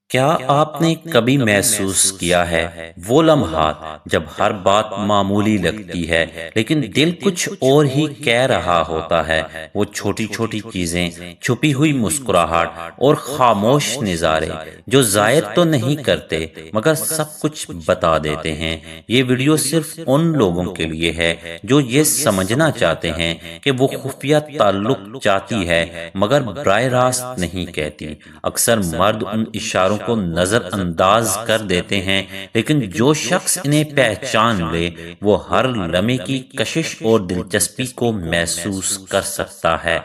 کیا آپ نے کبھی محسوس کیا ہے وہ لمحات جب ہر بات معمولی لگتی ہے لیکن دل کچھ اور ہی کہہ رہا ہوتا ہے؟ وہ چھوٹی چھوٹی چیزیں، چھپی ہوئی مسکراہٹ اور خاموش نظارے جو ظاہر تو نہیں کرتے مگر سب کچھ بتا دیتے ہیں۔ یہ ویڈیو صرف ان لوگوں کے لیے ہے جو یہ سمجھنا چاہتے ہیں کہ وہ خفیہ تعلق چاہتی ہے مگر براہ راست نہیں کہتی۔ اکثر مرد ان اشاروں کو نظر انداز کر دیتے ہیں، لیکن جو شخص انہیں پہچان لے وہ ہر لمحے کی کشش اور دلچسپی کو محسوس کر سکتا ہے۔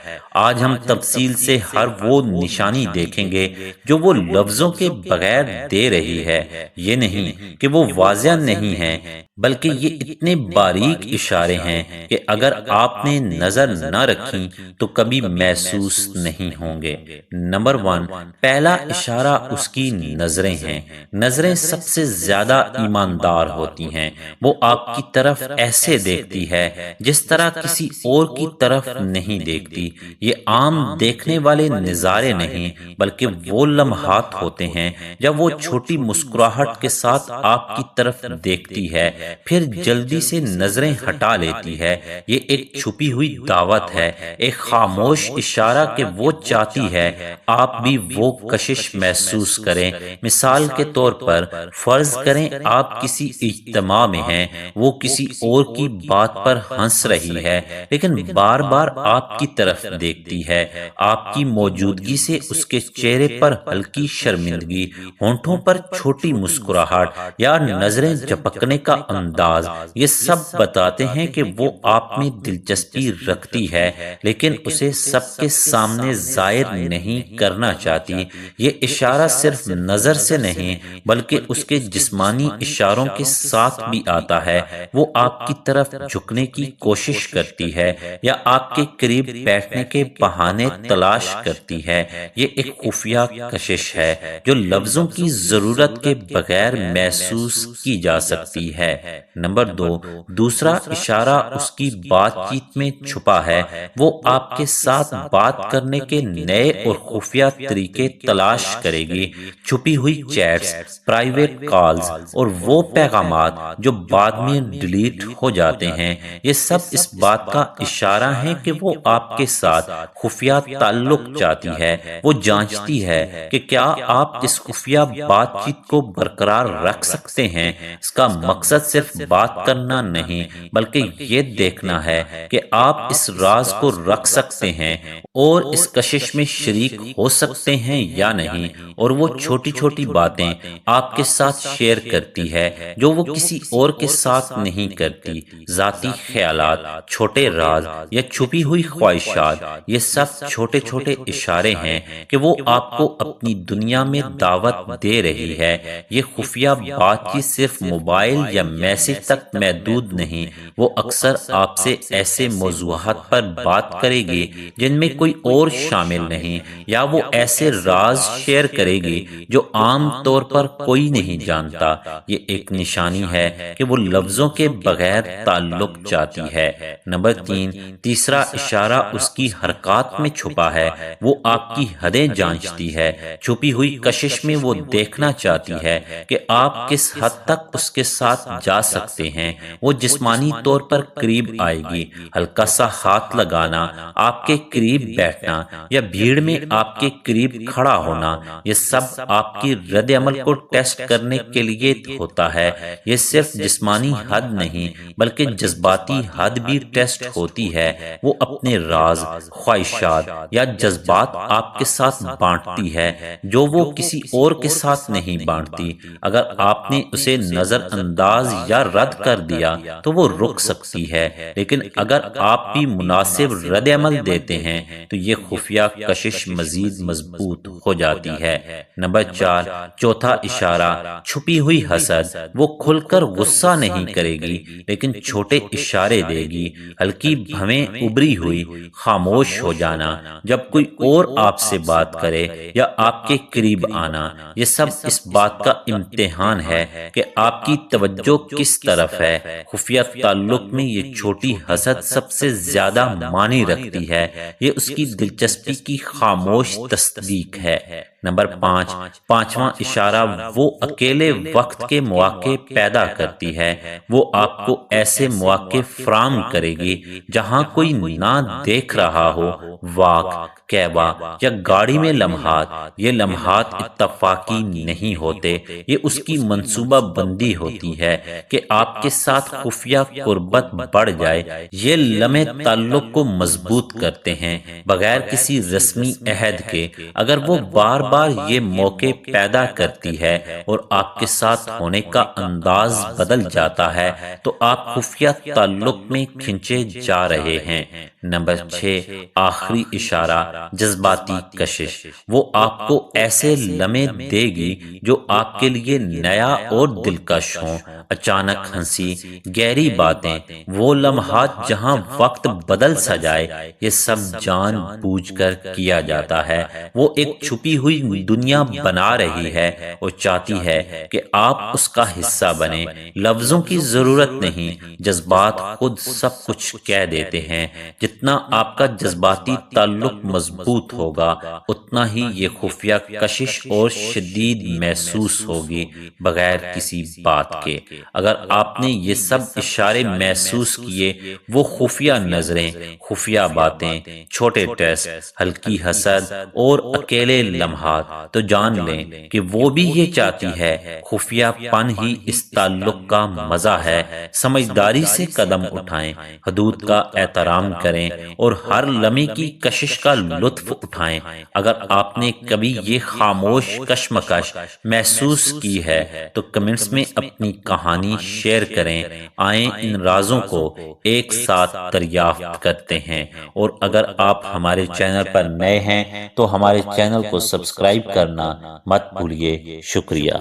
آج ہم تفصیل سے ہر وہ نشانی دیکھیں گے جو وہ لفظوں کے بغیر دے رہی ہے۔ یہ نہیں کہ وہ واضح نہیں ہیں، بلکہ یہ اتنے باریک اشارے ہیں کہ اگر آپ نے نظر نہ رکھی تو کبھی محسوس نہیں ہوں گے۔ نمبر 1، پہلا اشارہ اس کی نظریں ہیں۔ نظریں سب سے زیادہ ایماندار ہوتی ہیں۔ وہ آپ کی طرف ایسے دیکھتی ہے جس طرح کسی اور کی طرف نہیں دیکھتی۔ یہ عام دیکھنے والے نظارے نہیں، بلکہ وہ لمحات ہوتے ہیں جب وہ چھوٹی مسکراہٹ کے ساتھ آپ کی طرف دیکھتی ہے پھر جلدی سے نظریں ہٹا لیتی ہے۔ یہ ایک چھپی ہوئی دعوت ہے، ایک خاموش اشارہ کہ وہ چاہتی ہے آپ بھی وہ کشش محسوس کریں۔ مثال کے طور پر فرض کریں آپ کسی اجتماع میں ہیں، وہ کسی اور کی بات پر ہنس رہی ہے لیکن بار بار آپ کی طرف دیکھتی ہے۔ آپ کی موجودگی سے اس کے چہرے پر ہلکی شرمندگی، ہونٹوں پر چھوٹی مسکراہٹ یا نظریں جھپکنے کا انداز، یہ سب بتاتے ہیں کہ وہ آپ میں دلچسپی رکھتی ہے لیکن اسے سب کے سامنے ظاہر نہیں کرنا چاہتی۔ یہ اشارہ صرف نظر سے نہیں بلکہ اس کے جسمانی اشاروں کے ساتھ بھی آتا ہے۔ وہ آپ کی طرف جھکنے کی کوشش کرتی ہے یا آپ کے قریب بیٹھنے کے بہانے تلاش کرتی ہے۔ یہ ایک خفیہ کشش ہے جو لفظوں کی ضرورت کے بغیر محسوس کی جا سکتی ہے۔ نمبر 2، دوسرا اشارہ اس کی بات چیت میں چھپا ہے۔ وہ آپ کے ساتھ بات کرنے کے نئے اور خفیہ طریقے تلاش کرے گی۔ چھپی ہوئی چیٹس، پرائیویٹ کالز اور وہ پیغامات جو بعد میں ڈیلیٹ ہو جاتے ہیں، یہ سب اس بات کا اشارہ ہے کہ وہ آپ کے ساتھ خفیہ تعلق چاہتی ہے۔ وہ جانچتی ہے کہ کیا آپ اس خفیہ بات چیت کو برقرار رکھ سکتے ہیں۔ اس کا مقصد صرف بات کرنا نہیں بلکہ یہ دیکھنا ہے کہ آپ اس راز کو رکھ سکتے ہیں اور اس کشش میں شریک ہو سکتے ہیں یا نہیں۔ اور وہ چھوٹی چھوٹی باتیں آپ کے ساتھ شیئر کرتی ہے جو وہ کسی اور کے ساتھ نہیں کرتی۔ ذاتی خیالات، چھوٹے راز یا چھپی ہوئی خواہشات، یہ سب چھوٹے چھوٹے اشارے ہیں کہ وہ آپ کو اپنی دنیا میں دعوت دے رہی ہے۔ یہ خفیہ بات چیت صرف موبائل یا میسج تک محدود نہیں، وہ اکثر آپ سے ایسے موضوعات پر بات کرے گی جن میں کوئی اور شامل نہیں، یا وہ ایسے راز شیئر کرے گی جو عام طور پر کوئی نہیں جانتا۔ یہ ایک نشانی ہے کہ وہ لفظوں کے بغیر تعلق چاہتی ہے۔ نمبر 3، تیسرا اشارہ اس کی حرکات میں چھپا ہے۔ وہ آپ کی حدیں جانچتی ہے۔ چھپی ہوئی کشش میں وہ دیکھنا چاہتی ہے کہ آپ کس حد تک اس کے ساتھ جا سکتے ہیں۔ وہ جسمانی طور پر قریب آئے گی، ہلکا سا ہاتھ لگانا، آپ کے قریب بیٹھنا یا بھیڑ میں آپ کے قریب کھڑا ہونا، یہ سب آپ کی رد عمل کو ٹیسٹ کرنے کے لیے ہوتا ہے۔ یہ صرف جسمانی حد نہیں بلکہ جذباتی حد بھی ٹیسٹ ہوتی ہے۔ وہ اپنے راز، خواہشات یا جذبات آپ کے ساتھ بانٹتی ہے جو وہ کسی اور کے ساتھ نہیں بانٹتی۔ اگر آپ نے اسے نظر انداز یا رد کر دیا تو وہ رک سکتی ہے، لیکن اگر آپ بھی مناسب رد عمل دیتے ہیں تو یہ خفیہ کشش مزید مضبوط ہو جاتی ہے۔ نمبر 4، چوتھا اشارہ چھپی ہوئی حسد۔ وہ کھل کر غصہ نہیں کرے گی لیکن چھوٹے اشارے دے گی، ہلکی بھویں ابری ہوئی، خاموش ہو جانا جب کوئی اور آپ سے بات کرے یا آپ کے قریب آنا۔ یہ سب اس بات کا امتحان ہے کہ آپ کی توجہ کس طرف ہے۔ خفیہ تعلق میں یہ چھوٹی حسد سب سے زیادہ معنی رکھتی ہے۔ یہ اس کی دلچسپی کی خاموش تصدیق ہے۔ نمبر 5، پانچواں اشارہ وہ اکیلے وقت کے مواقع پیدا کرتی ہے۔ وہ آپ کو ایسے مواقع فراہم کرے گی جہاں کوئی نہ دیکھ رہا ہو۔ واک، کعبہ یا گاڑی میں لمحات، یہ لمحات اتفاقی نہیں ہوتے، یہ اس کی منصوبہ بندی ہوتی ہے کہ آپ کے ساتھ خفیہ قربت بڑھ جائے۔ یہ لمحے تعلق کو مضبوط کرتے ہیں بغیر کسی رسمی عہد کے۔ اگر وہ بار بار یہ موقع پیدا کرتی ہے اور آپ کے ساتھ ہونے کا انداز بدل جاتا ہے تو آپ خفیہ تعلق میں کھنچے جا رہے ہیں۔ نمبر 6، آخری اشارہ جذباتی کشش۔ وہ آپ کو ایسے لمحے دے گی جو آپ کے لیے نیا اور دلکش ہوں۔ اچانک ہنسی، گہری باتیں، وہ لمحات جہاں وقت بدل سا جائے، یہ سب جان بوجھ کر کیا جاتا ہے۔ وہ ایک چھپی ہوئی دنیا بنا رہی ہے اور چاہتی ہے کہ آپ اس کا حصہ بنیں۔ لفظوں کی ضرورت نہیں، جذبات خود سب کچھ کہہ دیتے ہیں۔ جتنا آپ کا جذباتی تعلق مضبوط ہوگا اتنا ہی یہ خفیہ کشش اور شدید محسوس ہوگی بغیر کسی بات کے۔ اگر آپ نے یہ سب اشارے محسوس کیے، وہ خفیہ نظریں، خفیہ باتیں، چھوٹے ٹیسٹ، ہلکی حسد اور اکیلے لمحات، تو جان لیں کہ وہ بھی یہ چاہتی ہے۔ خفیہ پن ہی اس تعلق کا مزہ ہے۔ سمجھداری سے قدم اٹھائیں، حدود کا احترام کریں اور ہر لمحے کی کشش کا لطف اٹھائیں۔ اگر آپ نے کبھی یہ خاموش کشمکش محسوس کی ہے تو کمنٹس میں اپنی کہانی شیئر کریں۔ آئیں ان رازوں کو ایک ساتھ دریافت کرتے ہیں، اور اگر آپ ہمارے چینل پر نئے ہیں تو ہمارے چینل کو سبسکرائب کرنا مت بھولیے۔ شکریہ۔